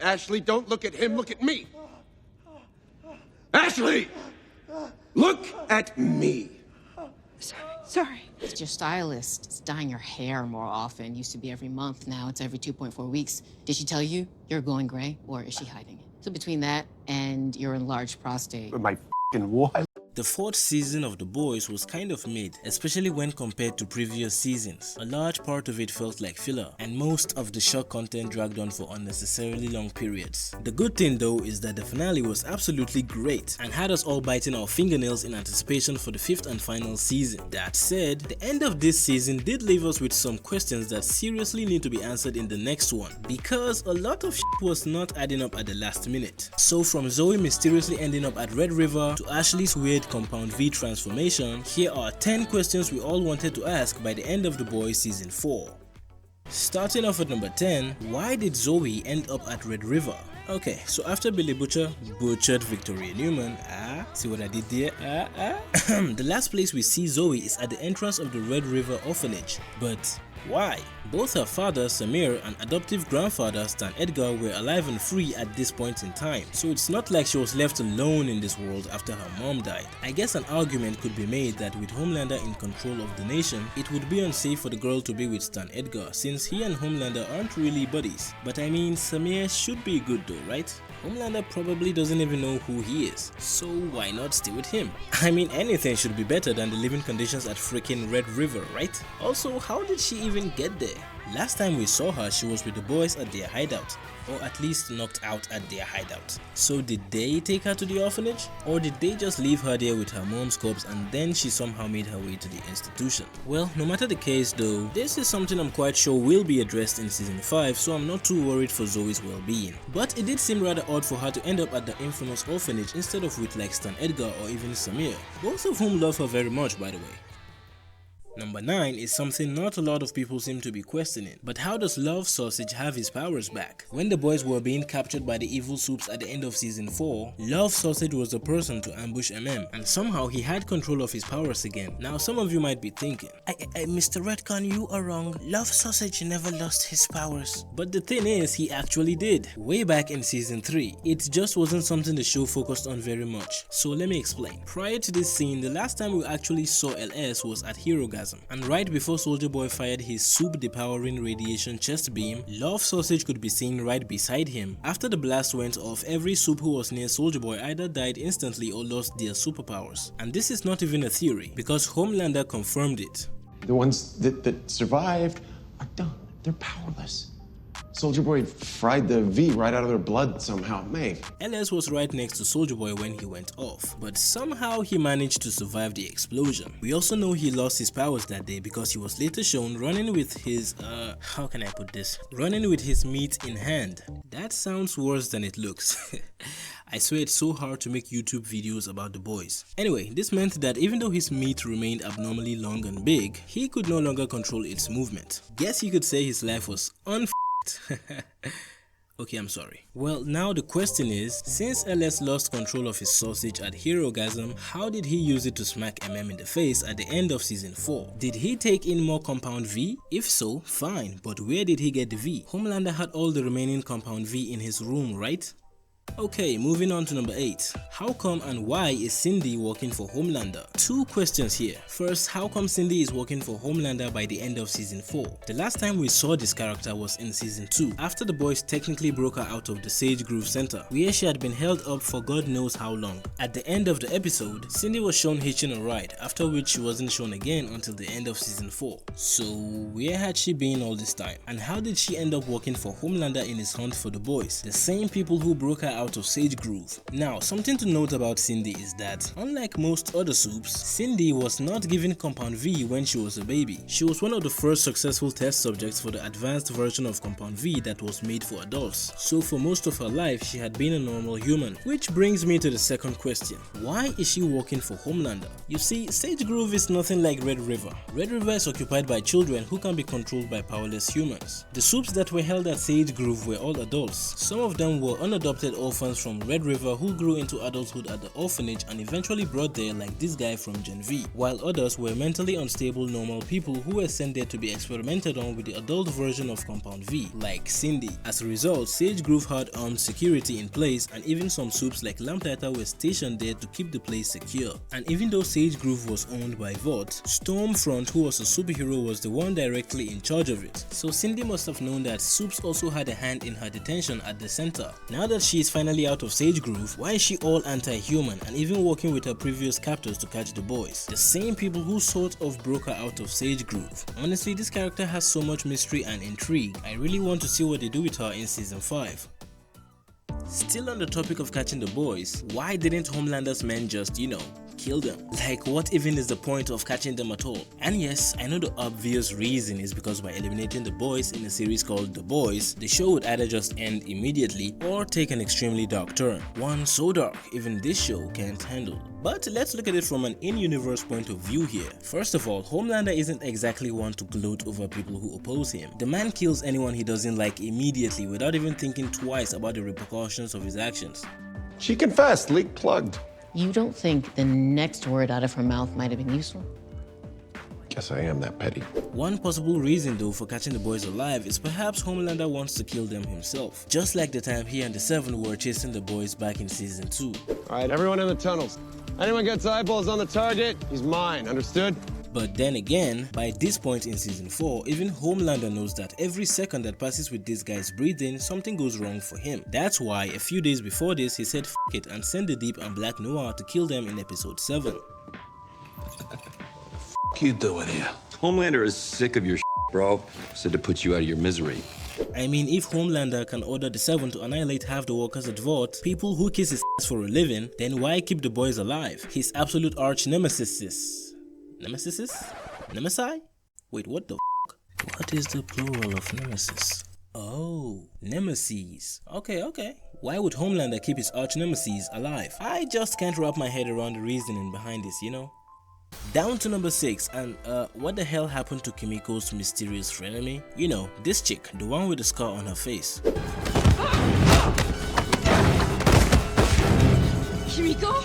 Ashley, don't look at him, look at me. Ashley! Look at me. Sorry. It's your stylist. It's dyeing your hair more often. Used to be every month. Now it's every 2.4 weeks. Did she tell you you're going gray, or is she hiding it? So between that and your enlarged prostate. My f***ing what? The fourth season of The Boys was kind of mid, especially when compared to previous seasons. A large part of it felt like filler, and most of the shock content dragged on for unnecessarily long periods. The good thing though is that the finale was absolutely great, and had us all biting our fingernails in anticipation for the fifth and final season. That said, the end of this season did leave us with some questions that seriously need to be answered in the next one, because a lot of shit was not adding up at the last minute. So from Zoe mysteriously ending up at Red River to Ashley's weird Compound V transformation, here are 10 questions we all wanted to ask by the end of The Boys Season 4. Starting off at number 10, why did Zoe end up at Red River? Okay, so after Billy Butcher butchered Victoria Newman, see what I did there? The last place we see Zoe is at the entrance of the Red River orphanage, but why? Both her father, Samir, and adoptive grandfather, Stan Edgar, were alive and free at this point in time, so it's not like she was left alone in this world after her mom died. I guess an argument could be made that with Homelander in control of the nation, it would be unsafe for the girl to be with Stan Edgar, since he and Homelander aren't really buddies. But I mean, Samir should be good though, right? Homelander probably doesn't even know who he is, so why not stay with him? I mean, anything should be better than the living conditions at freaking Red River, right? Also, how did she even get there? Last time we saw her, she was with the boys at their hideout, or at least knocked out at their hideout. So did they take her to the orphanage? Or did they just leave her there with her mom's corpse and then she somehow made her way to the institution? Well, no matter the case though, this is something I'm quite sure will be addressed in season 5, so I'm not too worried for Zoe's well-being. But it did seem rather odd for her to end up at the infamous orphanage instead of with like Stan Edgar or even Samir, both of whom love her very much by the way. Number 9 is something not a lot of people seem to be questioning, but how does Love Sausage have his powers back? When the boys were being captured by the evil soups at the end of season 4, Love Sausage was the person to ambush MM, and somehow he had control of his powers again. Now some of you might be thinking, Mr. Redcon, you are wrong. Love Sausage never lost his powers. But the thing is, he actually did, way back in season 3. It just wasn't something the show focused on very much. So let me explain. Prior to this scene, the last time we actually saw LS was at Hero Gasm. And right before Soldier Boy fired his soup devouring radiation chest beam, Love Sausage could be seen right beside him. After the blast went off, every soup who was near Soldier Boy either died instantly or lost their superpowers. And this is not even a theory, because Homelander confirmed it. The ones that survived are done. They're powerless. Soldier Boy fried the V right out of their blood somehow. LS was right next to Soldier Boy when he went off, but somehow he managed to survive the explosion. We also know he lost his powers that day because he was later shown running with his, how can I put this? Running with his meat in hand. That sounds worse than it looks. I swear it's so hard to make YouTube videos about the boys. Anyway, this meant that even though his meat remained abnormally long and big, he could no longer control its movement. Guess you could say his life was Okay, I'm sorry. Well, now the question is, since LS lost control of his sausage at Hero Gasm, how did he use it to smack MM in the face at the end of season 4? Did he take in more Compound V? If so, fine, but where did he get the V? Homelander had all the remaining Compound V in his room, right? Okay, moving on to number 8. How come and why is Cindy working for Homelander? Two questions here. First, how come Cindy is working for Homelander by the end of season 4? The last time we saw this character was in season 2, after the boys technically broke her out of the Sage Groove Center, where she had been held up for God knows how long. At the end of the episode, Cindy was shown hitching a ride, after which she wasn't shown again until the end of season 4. So where had she been all this time? And how did she end up working for Homelander in his hunt for the boys? The same people who broke her out of Sage Groove. Now, something to note about Cindy is that, unlike most other soups, Cindy was not given Compound V when she was a baby. She was one of the first successful test subjects for the advanced version of Compound V that was made for adults. So for most of her life, she had been a normal human. Which brings me to the second question. Why is she working for Homelander? You see, Sage Groove is nothing like Red River. Red River is occupied by children who can be controlled by powerless humans. The soups that were held at Sage Groove were all adults. Some of them were unadopted orphans from Red River who grew into adulthood at the orphanage and eventually brought there, like this guy from Gen V, while others were mentally unstable normal people who were sent there to be experimented on with the adult version of Compound V, like Cindy. As a result, Sage Grove had armed security in place, and even some soups like Lamplighter were stationed there to keep the place secure. And even though Sage Grove was owned by Vought, Stormfront, who was a superhero, was the one directly in charge of it. So Cindy must have known that Soups also had a hand in her detention at the center. Now that she is finally out of Sage Grove, why is she all anti-human and even working with her previous captors to catch the boys? The same people who sort of broke her out of Sage Grove. Honestly, this character has so much mystery and intrigue. I really want to see what they do with her in season 5. Still on the topic of catching the boys, why didn't Homelander's men just, kill them? Like, what even is the point of catching them at all? And yes, I know the obvious reason is because by eliminating the boys in a series called The Boys, the show would either just end immediately or take an extremely dark turn. One so dark even this show can't handle. But let's look at it from an in-universe point of view here. First of all, Homelander isn't exactly one to gloat over people who oppose him. The man kills anyone he doesn't like immediately without even thinking twice about the repercussions of his actions. She confessed, leak plugged. You don't think the next word out of her mouth might have been useful? Guess I am that petty. One possible reason though for catching the boys alive is perhaps Homelander wants to kill them himself, just like the time he and the Seven were chasing the boys back in season 2. All right, everyone in the tunnels. Anyone gets eyeballs on the target, he's mine, understood? But then again, by this point in season 4, even Homelander knows that every second that passes with this guy's breathing, something goes wrong for him. That's why a few days before this, he said F it and sent the Deep and Black Noir to kill them in episode 7. What you doing here? Homelander is sick of your bro. Said to put you out of your misery. I mean, if Homelander can order the Seven to annihilate half the workers at Vought, people who kiss his ass for a living, then why keep the boys alive? His absolute arch nemesis. Nemesi? Wait, what the f***? What is the plural of nemesis? Oh, nemesis. Okay. Why would Homelander keep his arch nemesis alive? I just can't wrap my head around the reasoning behind this, Down to number 6, and what the hell happened to Kimiko's mysterious frenemy? This chick, the one with the scar on her face. Kimiko?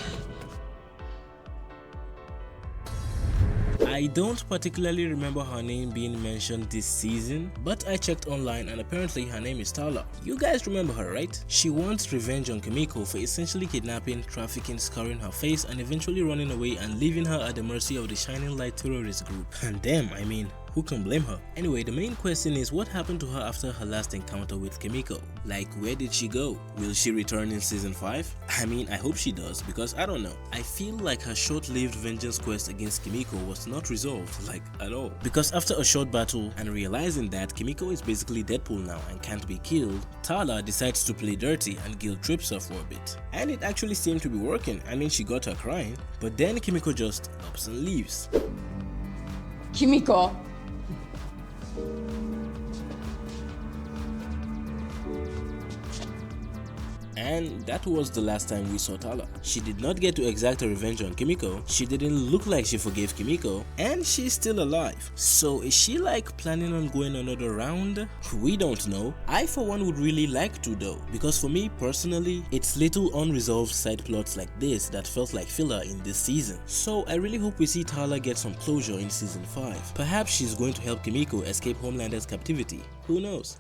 I don't particularly remember her name being mentioned this season, but I checked online and apparently her name is Tala. You guys remember her, right? She wants revenge on Kimiko for essentially kidnapping, trafficking, scarring her face, and eventually running away and leaving her at the mercy of the Shining Light terrorist group. And damn, I mean, who can blame her? Anyway, the main question is what happened to her after her last encounter with Kimiko? Like, where did she go? Will she return in season 5? I mean, I hope she does, because I don't know. I feel like her short-lived vengeance quest against Kimiko was not resolved, like, at all. Because after a short battle and realizing that Kimiko is basically Deadpool now and can't be killed, Tala decides to play dirty and guilt trips her for a bit. And it actually seemed to be working. I mean, she got her crying, but then Kimiko just ups and leaves. Kimiko. And that was the last time we saw Tala. She did not get to exact a revenge on Kimiko, she didn't look like she forgave Kimiko, and she's still alive. So is she like planning on going another round? We don't know. I for one would really like to though, because for me personally, it's little unresolved side plots like this that felt like filler in this season. So I really hope we see Tala get some closure in season 5. Perhaps she's going to help Kimiko escape Homelander's captivity. Who knows?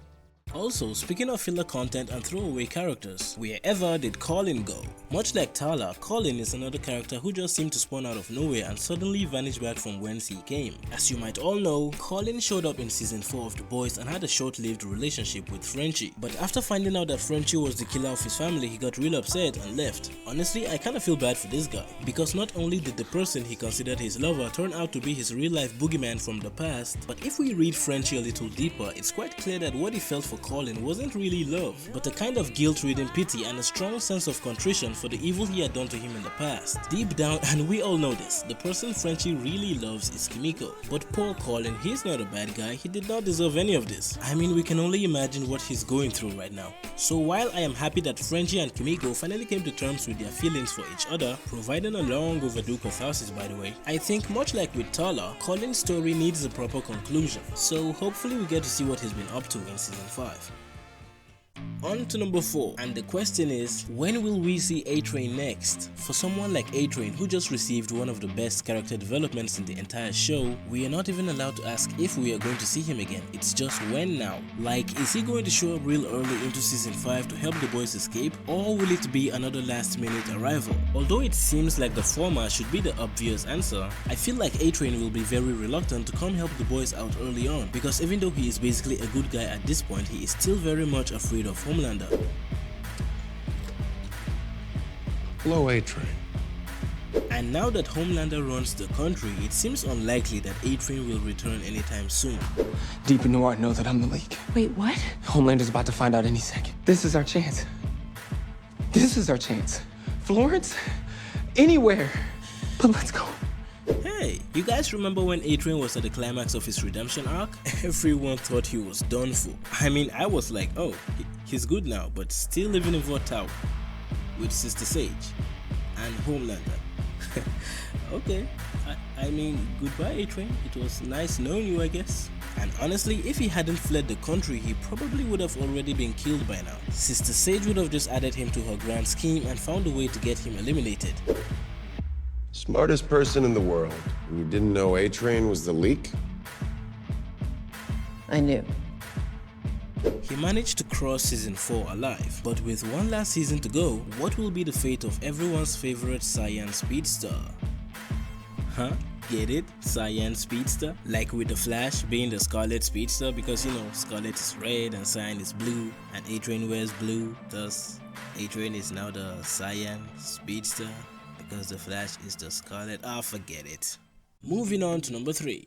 Also, speaking of filler content and throwaway characters, wherever did Collin go? Much like Tala, Collin is another character who just seemed to spawn out of nowhere and suddenly vanish back from whence he came. As you might all know, Collin showed up in season 4 of The Boys and had a short-lived relationship with Frenchie. But after finding out that Frenchie was the killer of his family, he got real upset and left. Honestly, I kinda feel bad for this guy, because not only did the person he considered his lover turn out to be his real-life boogeyman from the past, but if we read Frenchie a little deeper, it's quite clear that what he felt for Collin wasn't really love, but a kind of guilt-ridden pity and a strong sense of contrition for the evil he had done to him in the past. Deep down, and we all know this, the person Frenchie really loves is Kimiko. But poor Collin, he's not a bad guy, he did not deserve any of this. I mean, we can only imagine what he's going through right now. So while I am happy that Frenchie and Kimiko finally came to terms with their feelings for each other, providing a long overdue catharsis by the way, I think much like with Tala, Collin's story needs a proper conclusion. So hopefully we get to see what he's been up to in season 5. On to number 4, and the question is, when will we see A-Train next? For someone like A-Train, who just received one of the best character developments in the entire show, we are not even allowed to ask if we are going to see him again. It's just when now. Like, is he going to show up real early into season 5 to help the boys escape, or will it be another last-minute arrival? Although it seems like the former should be the obvious answer, I feel like A-Train will be very reluctant to come help the boys out early on, because even though he is basically a good guy at this point, he is still very much afraid of Homelander. Hello, A-Train. And now that Homelander runs the country, it seems unlikely that A-Train will return anytime soon. Deep in Noir know that I'm the leak. Wait, what? Homelander's about to find out any second. This is our chance. This is our chance. Florence? Anywhere. But let's go. Hey, you guys remember when A-Train was at the climax of his redemption arc? Everyone thought he was done for. I mean, I was like, oh, he's good now, but still living in Vought Tower with Sister Sage and Homelander. Okay, I mean, goodbye A-Train. It was nice knowing you, I guess. And honestly, if he hadn't fled the country, he probably would have already been killed by now. Sister Sage would have just added him to her grand scheme and found a way to get him eliminated. Smartest person in the world. You didn't know A-Train was the leak? I knew. He managed to cross season 4 alive, but with one last season to go, what will be the fate of everyone's favorite Cyan Speedster? Huh? Get it? Cyan Speedster? Like with the Flash being the Scarlet Speedster, because you know, Scarlet is red and Cyan is blue, and A-Train wears blue, thus A-Train is now the Cyan Speedster, because the Flash is the Scarlet. Forget it. Moving on to number 3.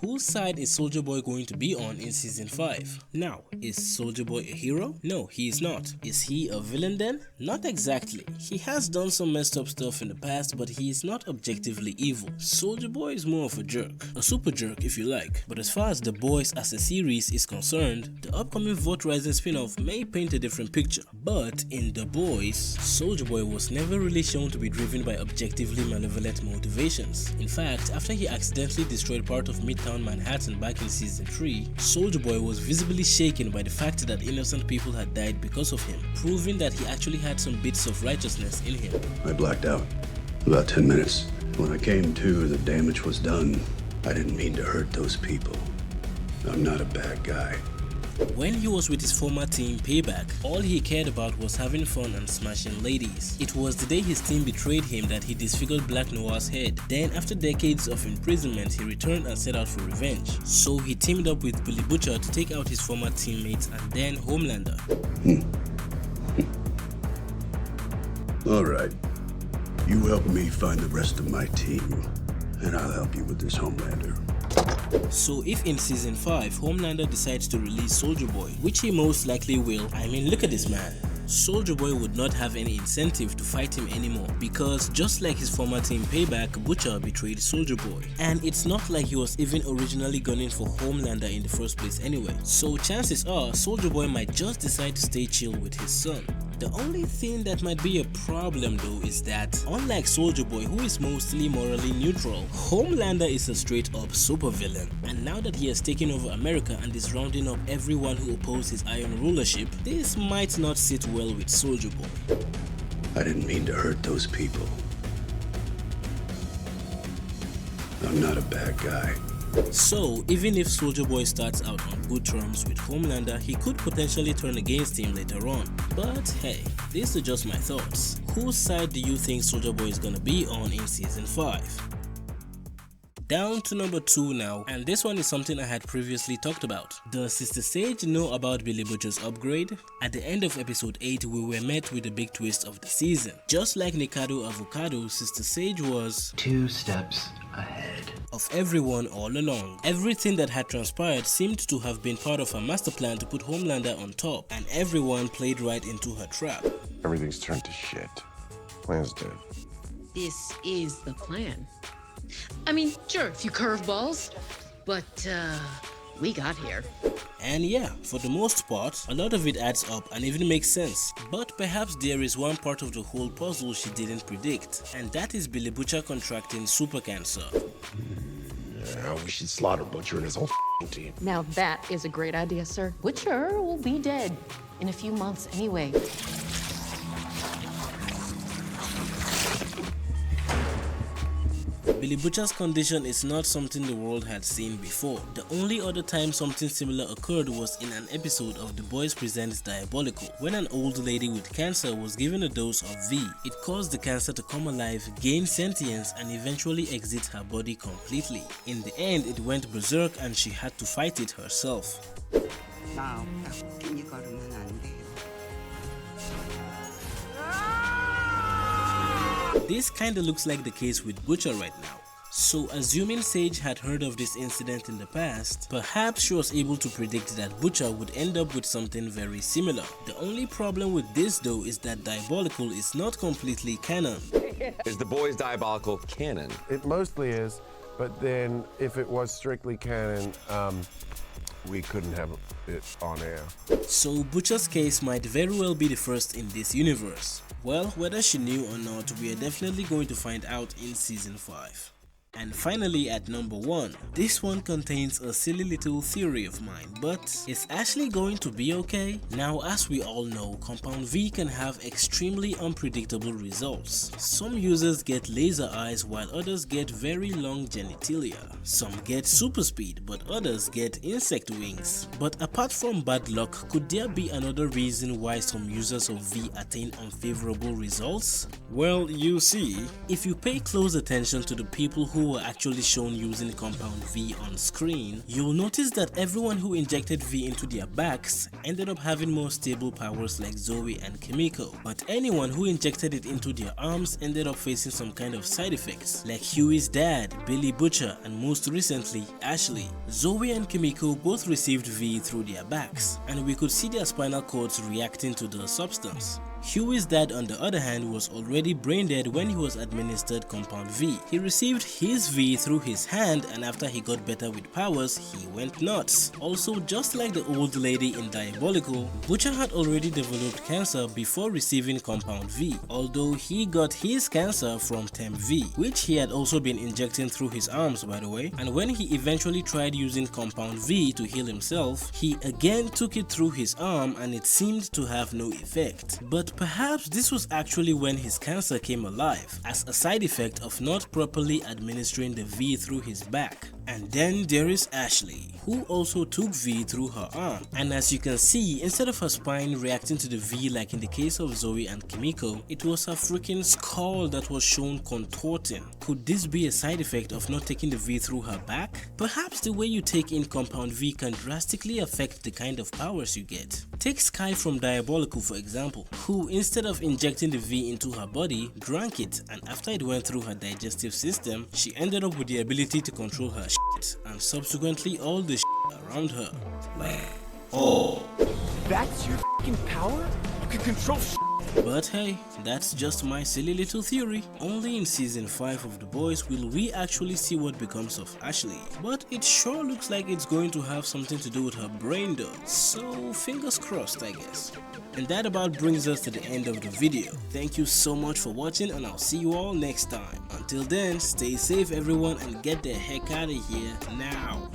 Whose side is Soulja Boy going to be on in season 5? Now, is Soulja Boy a hero? No, he is not. Is he a villain then? Not exactly. He has done some messed up stuff in the past, but he is not objectively evil. Soulja Boy is more of a jerk. A super jerk if you like. But as far as The Boys as a series is concerned, the upcoming Vought Rising spin-off may paint a different picture. But in The Boys, Soulja Boy was never really shown to be driven by objectively malevolent motivations. In fact, after he accidentally destroyed part of Midtown Manhattan back in season 3, Soulja Boy was visibly shaken by the fact that innocent people had died because of him, proving that he actually had some bits of righteousness in him. I blacked out. About 10 minutes. When I came to, the damage was done. I didn't mean to hurt those people. I'm not a bad guy. When he was with his former team Payback, all he cared about was having fun and smashing ladies. It was the day his team betrayed him that he disfigured Black Noir's head. Then after decades of imprisonment, he returned and set out for revenge. So he teamed up with Billy Butcher to take out his former teammates and then Homelander. Alright. You help me find the rest of my team, and I'll help you with this Homelander. So if in season 5 Homelander decides to release Soulja Boy, which he most likely will, I mean look at this man. Soulja Boy would not have any incentive to fight him anymore, because just like his former team Payback, Butcher betrayed Soulja Boy. And it's not like he was even originally gunning for Homelander in the first place anyway. So chances are Soulja Boy might just decide to stay chill with his son. The only thing that might be a problem though is that, unlike Soulja Boy who is mostly morally neutral, Homelander is a straight up supervillain. And now that he has taken over America and is rounding up everyone who opposed his iron rulership, this might not sit well with Soulja Boy. I didn't mean to hurt those people. I'm not a bad guy. So, even if Soulja Boy starts out on good terms with Homelander, he could potentially turn against him later on. But hey, these are just my thoughts. Whose side do you think Soulja Boy is gonna be on in season 5? Down to number 2 now, and this one is something I had previously talked about. Does Sister Sage know about Billy Butcher's upgrade? At the end of episode 8, we were met with the big twist of the season. Just like Nikado Avocado, Sister Sage was 2 steps ahead of everyone all along. Everything that had transpired seemed to have been part of her master plan to put Homelander on top, and everyone played right into her trap. Everything's turned to shit. Plan's dead. This is the plan. I mean, sure, a few curveballs, but we got here. And yeah, for the most part, a lot of it adds up and even makes sense. But perhaps there is one part of the whole puzzle she didn't predict, and that is Billy Butcher contracting super cancer. Yeah, we should slaughter Butcher and his whole team. Now that is a great idea, sir. Butcher will be dead in a few months anyway. Billy Butcher's condition is not something the world had seen before. The only other time something similar occurred was in an episode of The Boys Presents Diabolical, when an old lady with cancer was given a dose of V. It caused the cancer to come alive, gain sentience, and eventually exit her body completely. In the end, it went berserk and she had to fight it herself. This kinda looks like the case with Butcher right now. So assuming Sage had heard of this incident in the past, perhaps she was able to predict that Butcher would end up with something very similar. The only problem with this though is that Diabolical is not completely canon. Is The Boys Diabolical canon? It mostly is, but then if it was strictly canon, we couldn't have it on air. So Butcher's case might very well be the first in this universe. Well, whether she knew or not, we are definitely going to find out in season 5. And finally, at number 1, this one contains a silly little theory of mine, but is Ashley going to be okay? Now, as we all know, Compound V can have extremely unpredictable results. Some users get laser eyes while others get very long genitalia. Some get super speed, but others get insect wings. But apart from bad luck, could there be another reason why some users of V attain unfavorable results? Well, you see, if you pay close attention to the people who were actually shown using Compound V on screen, you'll notice that everyone who injected V into their backs ended up having more stable powers like Zoe and Kimiko, but anyone who injected it into their arms ended up facing some kind of side effects, like Huey's dad, Billy Butcher, and most recently, Ashley. Zoe and Kimiko both received V through their backs, and we could see their spinal cords reacting to the substance. Huey's dad, on the other hand, was already brain dead when he was administered Compound V. He received his V through his hand, and after he got better with powers, he went nuts. Also, just like the old lady in Diabolical, Butcher had already developed cancer before receiving Compound V, although he got his cancer from Temp V, which he had also been injecting through his arms, by the way, and when he eventually tried using Compound V to heal himself, he again took it through his arm and it seemed to have no effect. But perhaps this was actually when his cancer came alive, as a side effect of not properly administering the V through his back. And then there is Ashley, who also took V through her arm, and as you can see, instead of her spine reacting to the V like in the case of Zoe and Kimiko, it was her freaking skull that was shown contorting. Could this be a side effect of not taking the V through her back? Perhaps the way you take in Compound V can drastically affect the kind of powers you get. Take Sky from Diabolical for example, who instead of injecting the V into her body, drank it, and after it went through her digestive system, she ended up with the ability to control her shit, and subsequently all the shit around her. That's your fucking power? You can control shit. But hey, that's just my silly little theory. Only in season 5 of The Boys will we actually see what becomes of Ashley. But it sure looks like it's going to have something to do with her brain though, so fingers crossed I guess. And that about brings us to the end of the video. Thank you so much for watching and I'll see you all next time. Until then, stay safe everyone and get the heck out of here now.